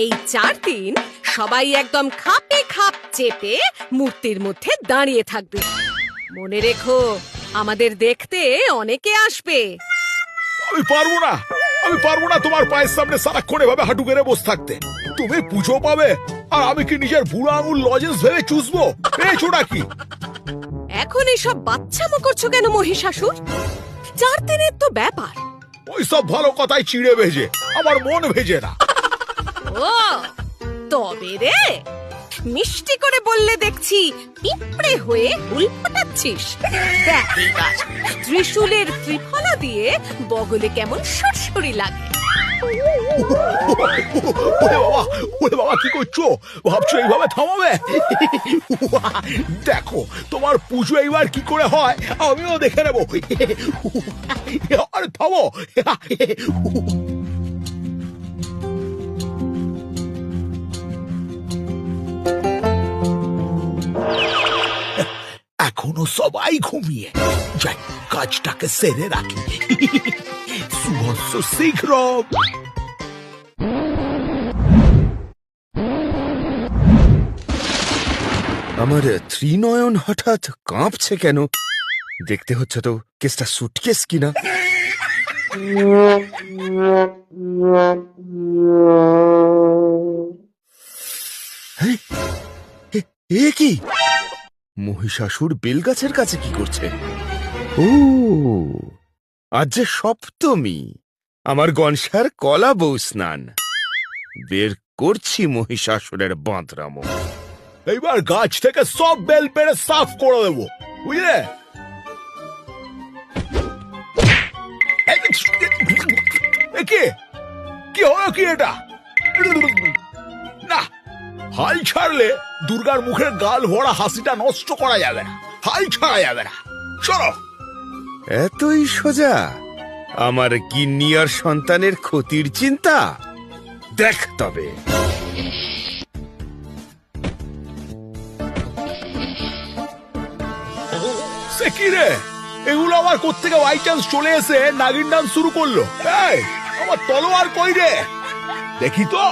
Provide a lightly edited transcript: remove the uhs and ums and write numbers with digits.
এই 4 দিন সবাই একদম খাপে খাপ চেপে মূর্তির মধ্যে দাঁড়িয়ে থাকবে। মনে রেখো, আমাদের দেখতে অনেকে আসবে। আমি পারবো না তোমার পায়ের সামনে সারাক্ষণ এভাবে হাঁটু গেড়ে বসে থাকতে। তুমি পুজো পাবে আর আমি কি নিজের বুড়ো আঙুল লজেন্স ভেবে চুষবো? পেয়েছো নাকি? এখন এসব বাচ্চামো করছো কেন মহিষাসুর? 4 দিনের তো ব্যাপার। ওই সব ভালো কথাই চিড়ে ভেজে, আমার মন ভেজে না। ও তবে রে, মিষ্টি করে বললে দেখছি পিঁপড়ে হয়ে হুল ফোটাচ্ছিস। দেখ এইবার ত্রিশূলের ত্রিফলা দিয়ে বগলে কেমন সরসরি লাগে। ওরে বাবা, কি করছো? ভাবছো এইভাবে থামাবে? দেখো তোমার পুজো এইবার কি করে হয় আমিও দেখে নেবো। আরে থামো। এখনো সবাই ঘুমিয়ে, যাই কাজটাকে সেরে রাখি। শুভস্য শীঘ্র। আমার ত্রিনয়ন হঠাৎ কাঁপছে কেন? দেখতে হচ্ছে তো কেসটা সুটকেস কিনা। এ কি? মহিষাসুর বেলগাছের কাছে কি করছে? ও, আজ যে সপ্তমী, আমার গনসার কলা বউ স্নান। বের করছি মহিষাসুরের বাঁদরামো। এইবার গাছ থেকে সব বেল পেড়ে সাফ করে দেবো, বুঝলে? কি হলো কি এটা? না, হাল ছাড়লে দুর্গার মুখের গাল ভরা হাসিটা নষ্ট করা যাবে না। হাল ছাড়া যাবে না। চলো। এতই সোজা আমার গিন্নি আর সন্তানের ক্ষতির চিন্তা? দেখ তবে। সে কি রে, এগুলো আবার কোত্থেকে বাই চান্স চলে এসে নাগিন ডান্স শুরু করলো? এই, আমার তলোয়ার কই রে? দেখি তো।